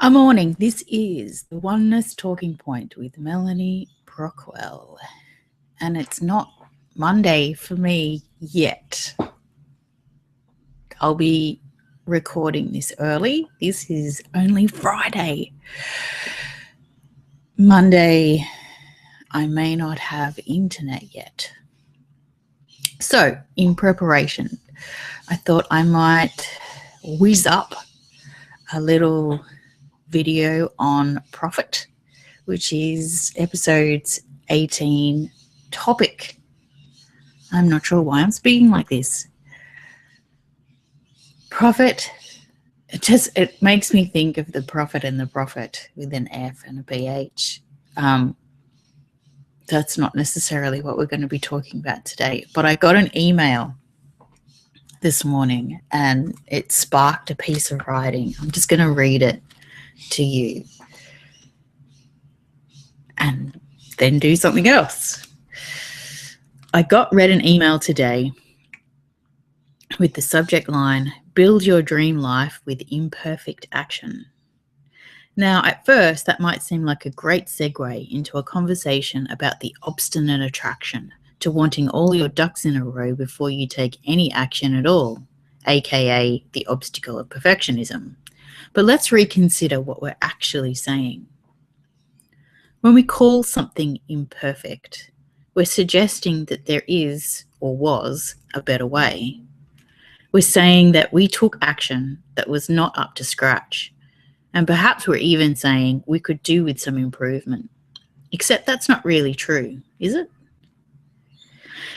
A morning. This is the Oneness Talking Point with Melanie Brockwell. And it's not Monday for me yet. I'll be recording this early. This is only Friday. Monday, I may not have internet yet. So, in preparation, I thought I might whiz up a little video on profit, which is episodes 18 topic. I'm not sure why I'm speaking like this. Profit, it makes me think of the prophet and the prophet with an F and a PH. That's not necessarily what we're going to be talking about today, but I got an email this morning and it sparked a piece of writing. I'm just going to read it to you and then do something else. I read an email today with the subject line, "Build your dream life with imperfect action." Now, at first, that might seem like a great segue into a conversation about the obstinate attraction to wanting all your ducks in a row before you take any action at all, aka the obstacle of perfectionism. But let's reconsider what we're actually saying. When we call something imperfect, we're suggesting that there is or was a better way. We're saying that we took action that was not up to scratch. And perhaps we're even saying we could do with some improvement. Except that's not really true, is it?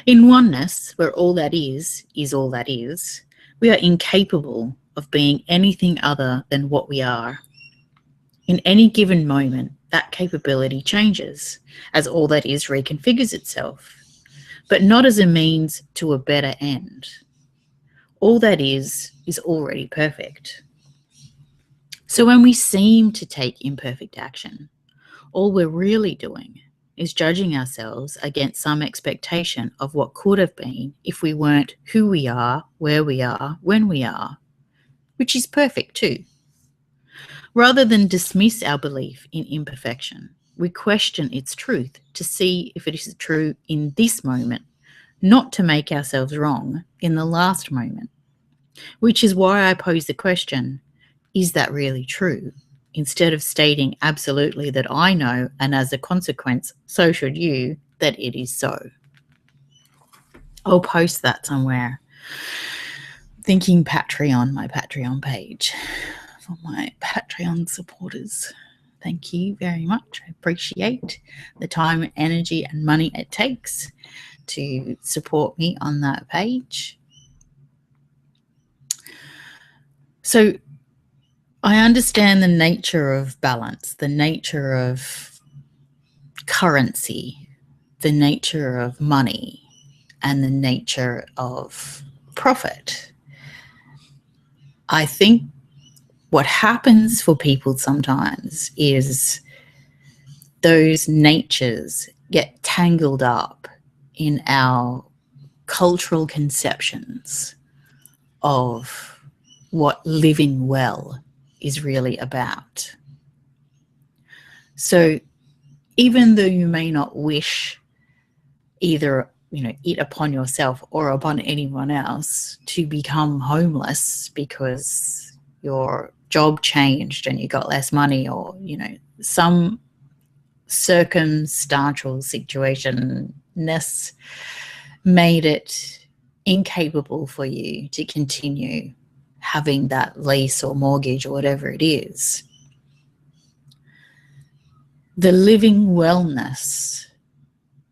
In oneness, where all that is all that is, we are incapable of being anything other than what we are. In any given moment, that capability changes as all that is reconfigures itself, but not as a means to a better end. All that is already perfect. So when we seem to take imperfect action, all we're really doing is judging ourselves against some expectation of what could have been if we weren't who we are, where we are, when we are, which is perfect too. Rather than dismiss our belief in imperfection, we question its truth to see if it is true in this moment, not to make ourselves wrong in the last moment. Which is why I pose the question, is that really true? Instead of stating absolutely that I know, and as a consequence, so should you, that it is so. I'll post that somewhere. Thinking Patreon, my Patreon page, for my Patreon supporters. Thank you very much. I appreciate the time, energy, and money it takes to support me on that page. So I understand the nature of balance, the nature of currency, the nature of money, and the nature of profit. I think what happens for people sometimes is those natures get tangled up in our cultural conceptions of what living well is really about. So even though you may not wish either, it upon yourself or upon anyone else to become homeless because your job changed and you got less money, or, some circumstantial situationness made it incapable for you to continue having that lease or mortgage or whatever it is. The living wellness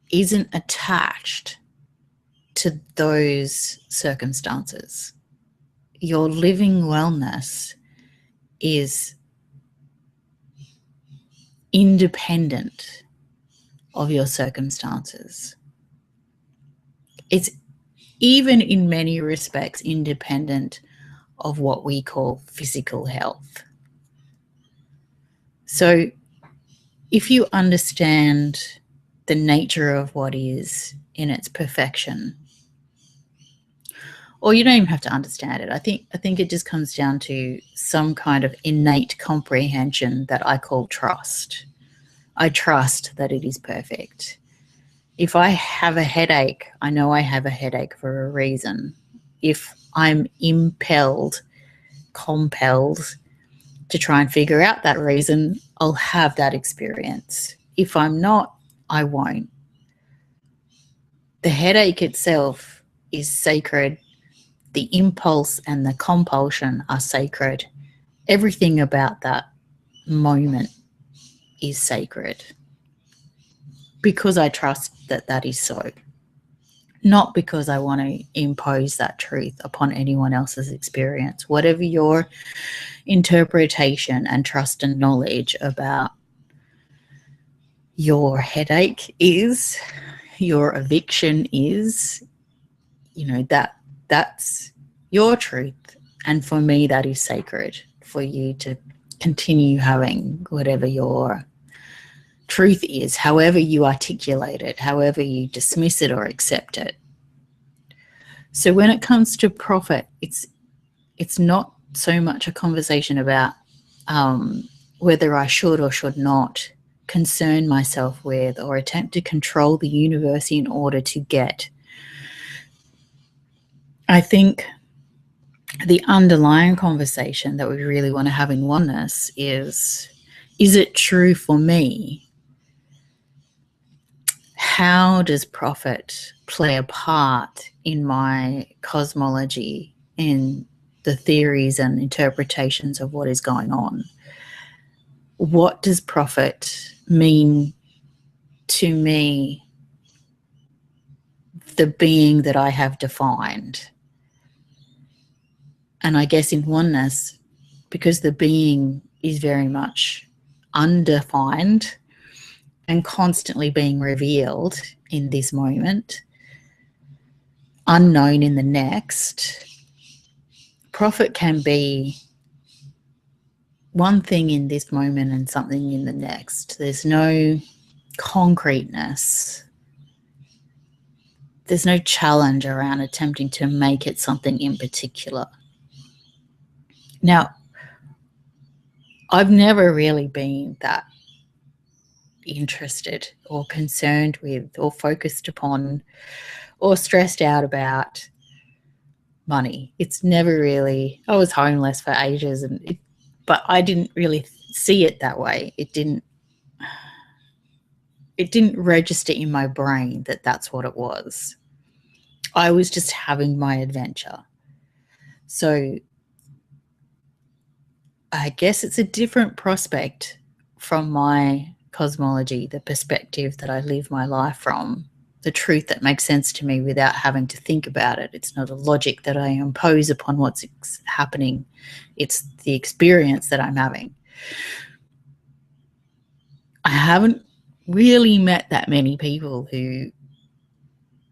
isn't attached to those circumstances. Your living wellness is independent of your circumstances. It's even in many respects independent of what we call physical health. So if you understand the nature of what is in its perfection, or you don't even have to understand it. I think it just comes down to some kind of innate comprehension that I call trust. I trust that it is perfect. If I have a headache, I know I have a headache for a reason. If I'm compelled to try and figure out that reason, I'll have that experience. If I'm not, I won't. The headache itself is sacred. The impulse and the compulsion are sacred. Everything about that moment is sacred because I trust that that is so. Not because I want to impose that truth upon anyone else's experience. Whatever your interpretation and trust and knowledge about your headache is, your eviction is, that's your truth. And for me, that is sacred, for you to continue having whatever your truth is, however you articulate it, however you dismiss it or accept it. So when it comes to profit, it's not so much a conversation about whether I should or should not concern myself with or attempt to control the universe in order to get. I think the underlying conversation that we really want to have in oneness is it true for me? How does profit play a part in my cosmology, in the theories and interpretations of what is going on? What does profit mean to me, the being that I have defined? And I guess in oneness, because the being is very much undefined and constantly being revealed in this moment, unknown in the next, profit can be one thing in this moment and something in the next. There's no concreteness. There's no challenge around attempting to make it something in particular. Now, I've never really been that interested or concerned with or focused upon or stressed out about money. It's never really, I was homeless for ages, but I didn't really see it that way. It didn't register in my brain that that's what it was. I was just having my adventure. So I guess it's a different prospect from my cosmology, the perspective that I live my life from, the truth that makes sense to me without having to think about it. It's not a logic that I impose upon what's happening. It's the experience that I'm having. I haven't really met that many people who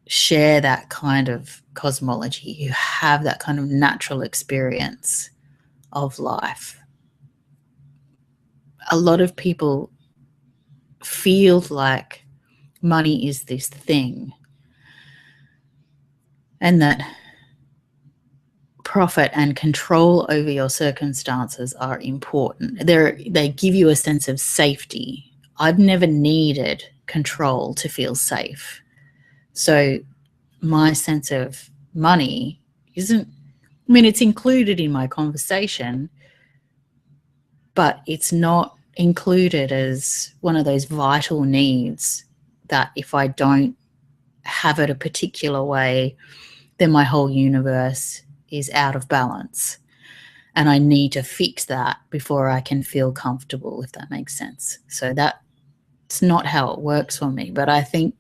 share that kind of cosmology, who have that kind of natural experience of life. A lot of people feel like money is this thing and that profit and control over your circumstances are important. They give you a sense of safety. I've never needed control to feel safe. So my sense of money isn't, I mean, it's included in my conversation, but it's not included as one of those vital needs that if I don't have it a particular way, then my whole universe is out of balance. And I need to fix that before I can feel comfortable, if that makes sense. So that's not how it works for me. But I think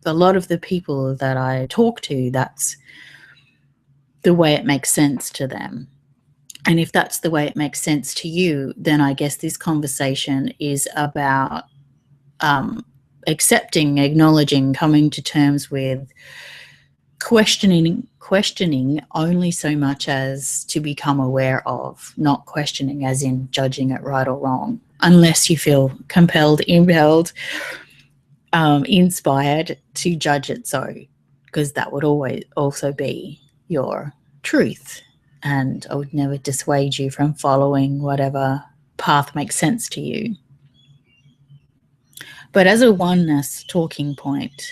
a lot of the people that I talk to, that's the way it makes sense to them. And if that's the way it makes sense to you, then I guess this conversation is about accepting, acknowledging, coming to terms with questioning only so much as to become aware of, not questioning as in judging it right or wrong, unless you feel compelled, impelled, inspired to judge it so, because that would always also be your truth, and I would never dissuade you from following whatever path makes sense to you. But as a oneness talking point,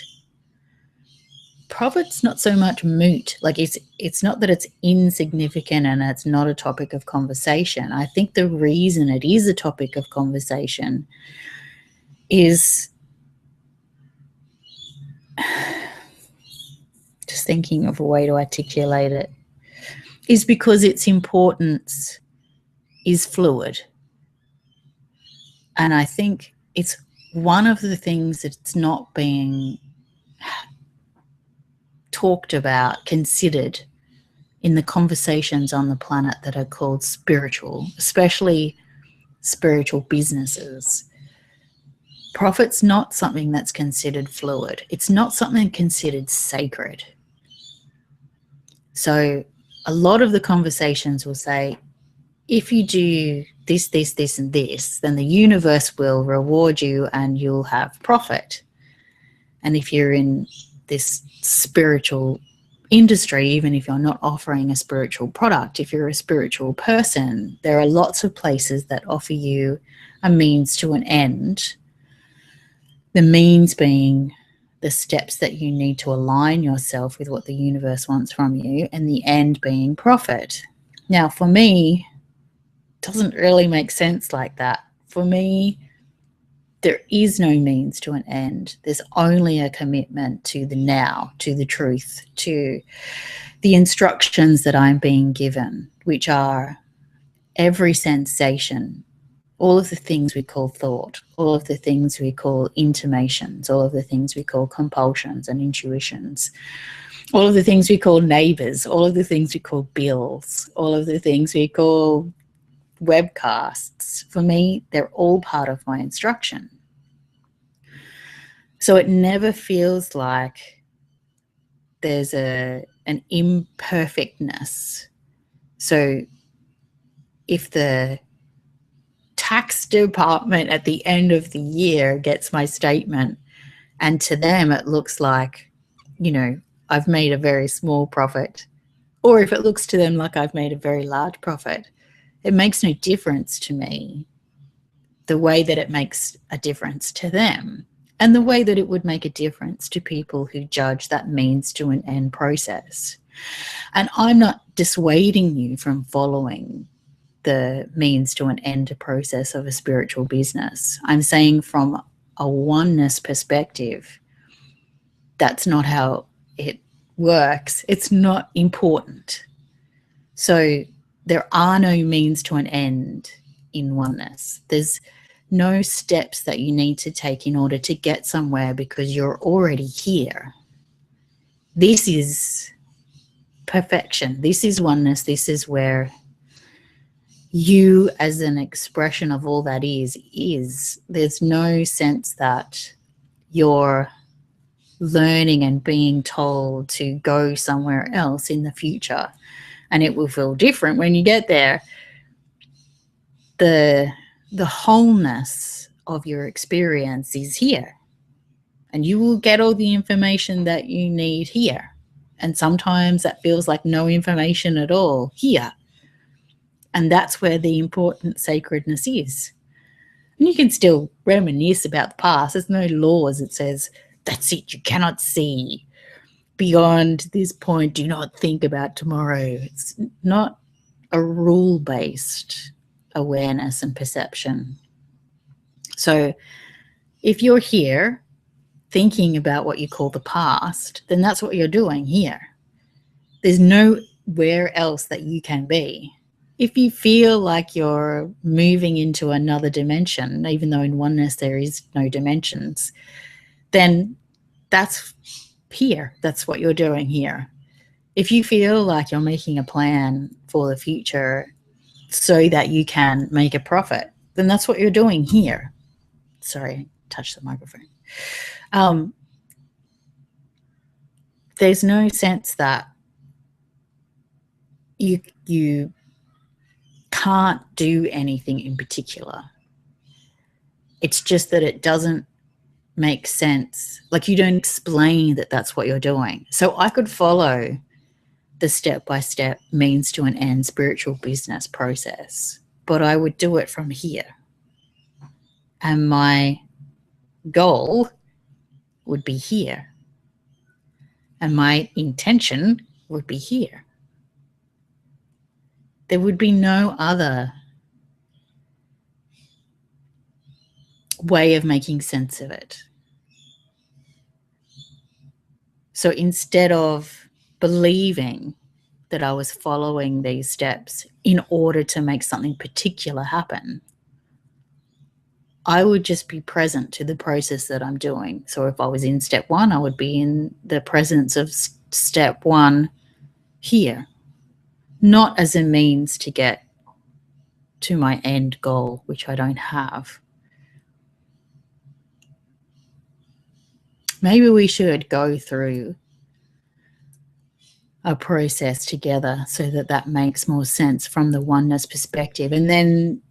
profit's not so much moot. Like it's not that it's insignificant and it's not a topic of conversation. I think the reason it is a topic of conversation is just thinking of a way to articulate it, is because its importance is fluid. And I think it's one of the things that's not being talked about, considered in the conversations on the planet that are called spiritual, especially spiritual businesses. Profit's not something that's considered fluid. It's not something considered sacred. So a lot of the conversations will say, if you do this, this, this, and this, then the universe will reward you and you'll have profit. And if you're in this spiritual industry, even if you're not offering a spiritual product, if you're a spiritual person, there are lots of places that offer you a means to an end. The means being the steps that you need to align yourself with what the universe wants from you, and the end being profit. Now, for me, it doesn't really make sense like that. For me, there is no means to an end. There's only a commitment to the now, to the truth, to the instructions that I'm being given, which are every sensation, all of the things we call thought, all of the things we call intimations, all of the things we call compulsions and intuitions, all of the things we call neighbors, all of the things we call bills, all of the things we call webcasts. For me, they're all part of my instruction. So it never feels like there's an imperfectness. So if the tax department at the end of the year gets my statement and to them it looks like, I've made a very small profit, or if it looks to them like I've made a very large profit, it makes no difference to me the way that it makes a difference to them, and the way that it would make a difference to people who judge that means to an end process. And I'm not dissuading you from following the means to an end process of a spiritual business. I'm saying from a oneness perspective, that's not how it works. It's not important. So there are no means to an end in oneness. There's no steps that you need to take in order to get somewhere, because you're already here. This is perfection. This is oneness. This is where you, as an expression of all that is. There's no sense that you're learning and being told to go somewhere else in the future and it will feel different when you get there. The wholeness of your experience is here, and you will get all the information that you need here. And sometimes that feels like no information at all here. And that's where the important sacredness is. And you can still reminisce about the past. There's no laws that says, that's it, you cannot see beyond this point, do not think about tomorrow. It's not a rule-based awareness and perception. So if you're here thinking about what you call the past, then that's what you're doing here. There's nowhere else that you can be. If you feel like you're moving into another dimension, even though in oneness there is no dimensions, then that's here. That's what you're doing here. If you feel like you're making a plan for the future so that you can make a profit, then that's what you're doing here. Sorry, touch the microphone. There's no sense that you can't do anything in particular. It's just that it doesn't make sense. Like, you don't explain that that's what you're doing. So I could follow the step-by-step means to an end spiritual business process, but I would do it from here. And my goal would be here. And my intention would be here. There would be no other way of making sense of it. So instead of believing that I was following these steps in order to make something particular happen, I would just be present to the process that I'm doing. So if I was in step one, I would be in the presence of step one here, not as a means to get to my end goal, which I don't have. Maybe we should go through a process together so that that makes more sense from the oneness perspective. And then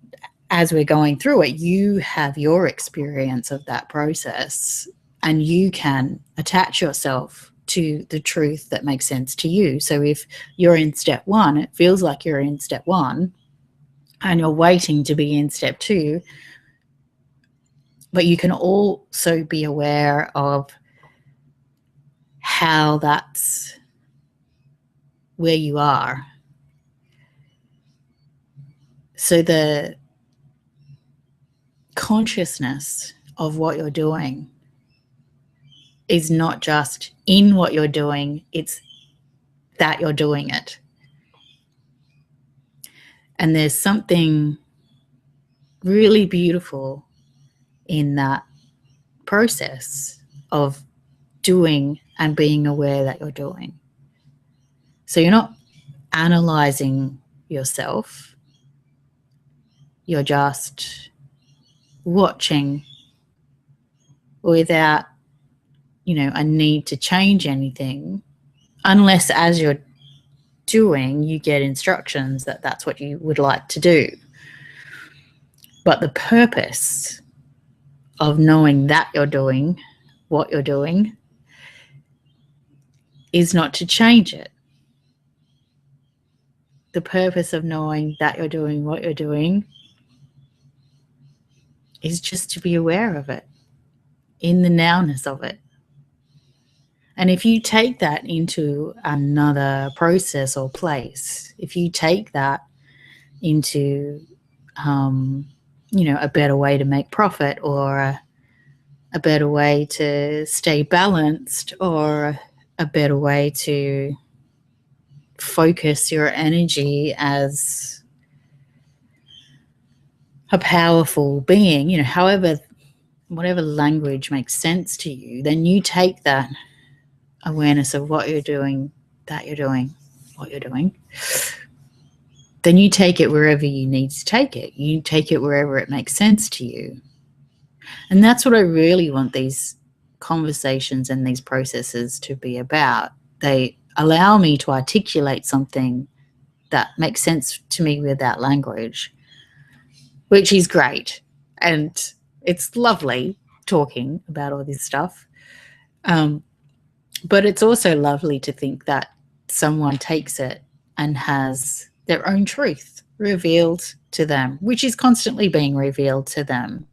as we're going through it, you have your experience of that process and you can attach yourself to the truth that makes sense to you. So if you're in step one, it feels like you're in step one and you're waiting to be in step two, but you can also be aware of how that's where you are. So the consciousness of what you're doing is not just in what you're doing, it's that you're doing it. And there's something really beautiful in that process of doing and being aware that you're doing. So you're not analyzing yourself, you're just watching without, a need to change anything, unless as you're doing, you get instructions that that's what you would like to do. But the purpose of knowing that you're doing what you're doing is not to change it. The purpose of knowing that you're doing what you're doing is just to be aware of it, in the nowness of it. And if you take that into another process or place, if you take that into, a better way to make profit, or a better way to stay balanced, or a better way to focus your energy as a powerful being, whatever language makes sense to you, then you take that awareness of what you're doing, that you're doing, what you're doing, then you take it wherever you need to take it. You take it wherever it makes sense to you. And that's what I really want these conversations and these processes to be about. They allow me to articulate something that makes sense to me without language, which is great. And it's lovely talking about all this stuff. But it's also lovely to think that someone takes it and has their own truth revealed to them, which is constantly being revealed to them,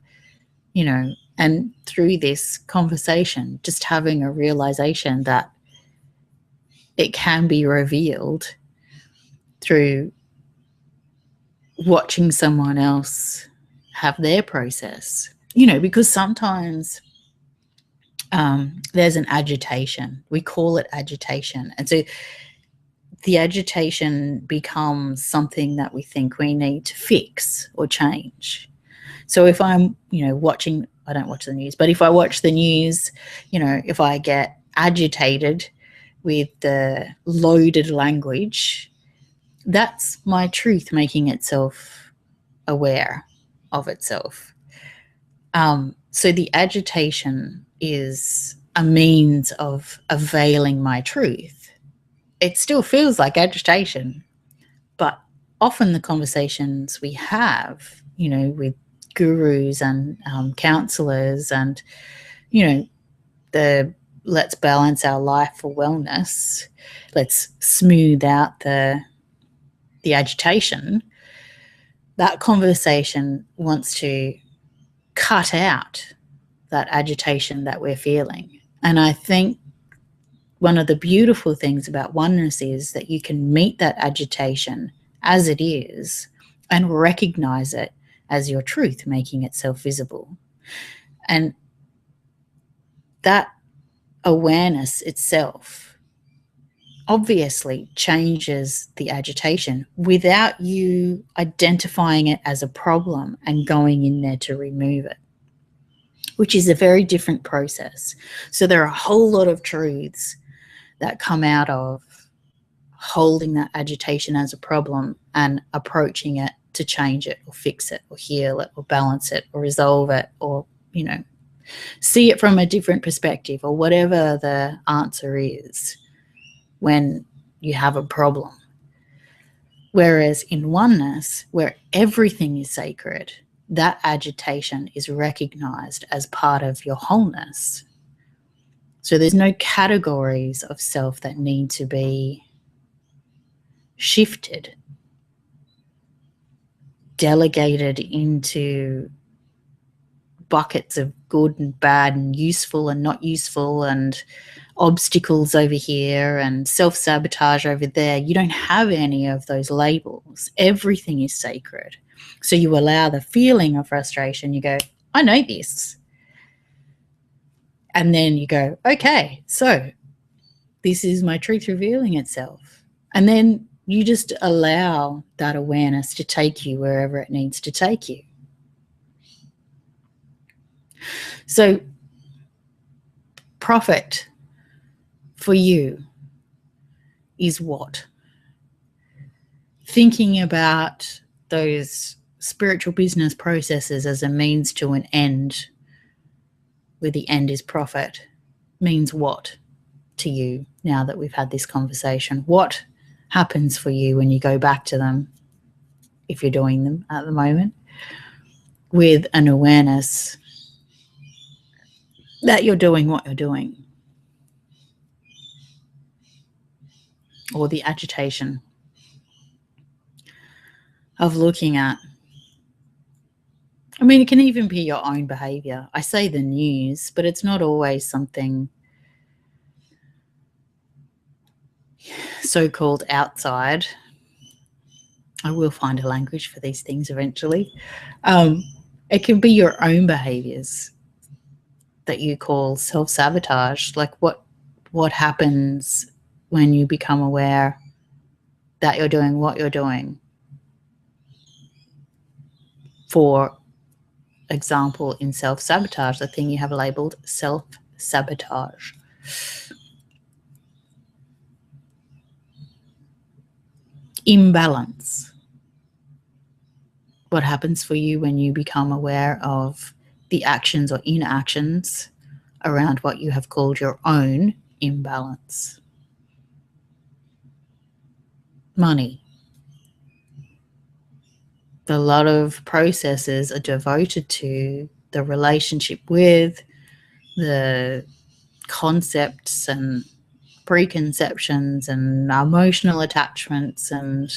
and through this conversation, just having a realization that it can be revealed through watching someone else have their process, because sometimes there's an agitation. We call it agitation. And so the agitation becomes something that we think we need to fix or change. So if I'm, watching, I don't watch the news, but if I watch the news, if I get agitated with the loaded language, that's my truth making itself aware of itself. So the agitation is a means of availing my truth. It still feels like agitation, but often the conversations we have, with gurus and counselors and, the let's balance our life for wellness, let's smooth out the agitation, that conversation wants to cut out that agitation that we're feeling. And I think one of the beautiful things about oneness is that you can meet that agitation as it is and recognize it as your truth, making itself visible. And that awareness itself obviously changes the agitation without you identifying it as a problem and going in there to remove it, which is a very different process. So there are a whole lot of truths that come out of holding that agitation as a problem and approaching it to change it or fix it or heal it or balance it or resolve it or, see it from a different perspective or whatever the answer is when you have a problem. Whereas in oneness, where everything is sacred, that agitation is recognized as part of your wholeness. So there's no categories of self that need to be shifted, delegated into buckets of good and bad and useful and not useful and obstacles over here and self-sabotage over there. You don't have any of those labels. Everything is sacred. So you allow the feeling of frustration. You go, I know this. And then you go, okay, so this is my truth revealing itself. And then you just allow that awareness to take you wherever it needs to take you. So profit for you is what? Thinking about those spiritual business processes as a means to an end, where the end is profit, means what to you now that we've had this conversation? What happens for you when you go back to them, if you're doing them at the moment, with an awareness that you're doing what you're doing? Or the agitation of looking at, it can even be your own behavior. I say the news, but it's not always something so-called outside. I will find a language for these things eventually. It can be your own behaviors that you call self-sabotage. Like what happens when you become aware that you're doing what you're doing? For example, in self-sabotage, the thing you have labeled self-sabotage. Imbalance. What happens for you when you become aware of the actions or inactions around what you have called your own imbalance? Money. A lot of processes are devoted to the relationship with, the concepts and preconceptions and emotional attachments and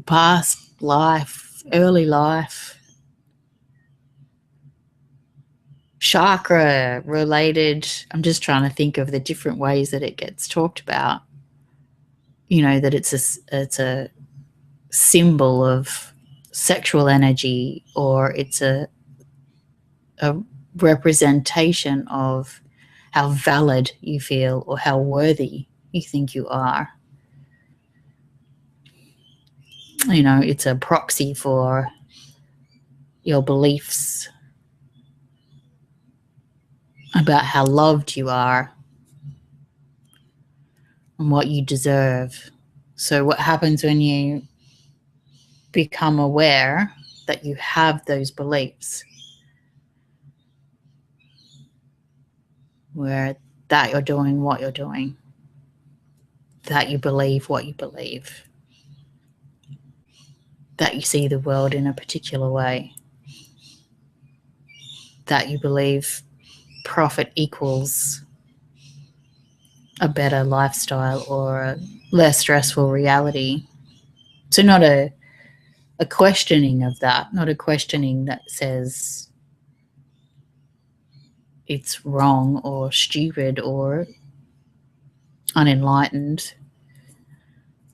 past life, early life, chakra related. I'm just trying to think of the different ways that it gets talked about. That it's a symbol of sexual energy, or it's a representation of how valid you feel or how worthy you think you are. It's a proxy for your beliefs about how loved you are and what you deserve. So what happens when you become aware that you have those beliefs, where that you're doing what you're doing, that you believe what you believe, that you see the world in a particular way, that you believe profit equals a better lifestyle or a less stressful reality. So not a questioning of that, not a questioning that says it's wrong or stupid or unenlightened.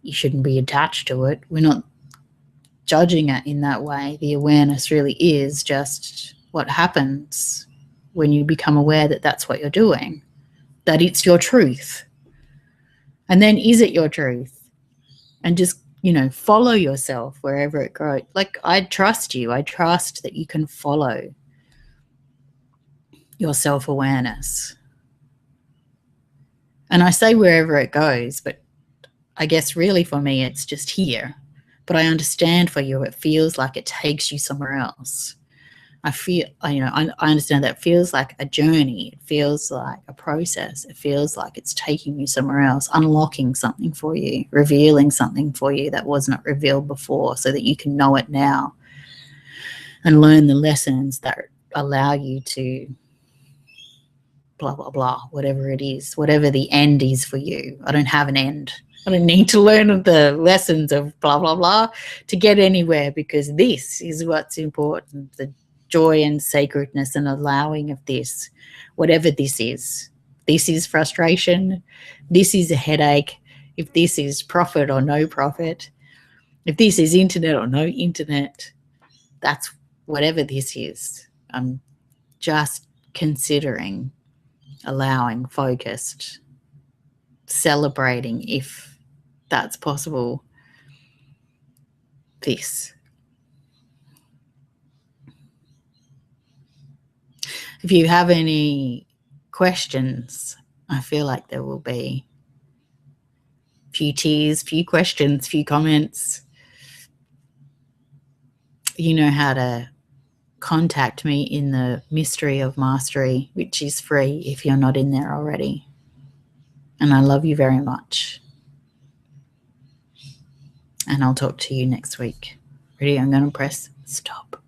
You shouldn't be attached to it. We're not judging it in that way. The awareness really is just what happens when you become aware that that's what you're doing, that it's your truth. And then is it your truth? And just, follow yourself wherever it goes. Like, I trust you. I trust that you can follow your self-awareness. And I say wherever it goes, but I guess really for me it's just here. But I understand for you it feels like it takes you somewhere else. I understand that it feels like a journey. It feels like a process. It feels like it's taking you somewhere else, unlocking something for you, revealing something for you that was not revealed before so that you can know it now and learn the lessons that allow you to blah, blah, blah, whatever it is, whatever the end is for you. I don't have an end. I don't need to learn the lessons of blah, blah, blah to get anywhere, because this is what's important, the joy and sacredness and allowing of this, whatever this is. This is frustration. This is a headache. If this is profit or no profit, if this is internet or no internet, that's whatever this is. I'm just considering, allowing, focused, celebrating, if that's possible, this. If you have any questions, I feel like there will be a few tears, few questions, few comments. You know how to contact me in the Mystery of Mastery, which is free if you're not in there already. And I love you very much. And I'll talk to you next week. Ready? I'm going to press stop.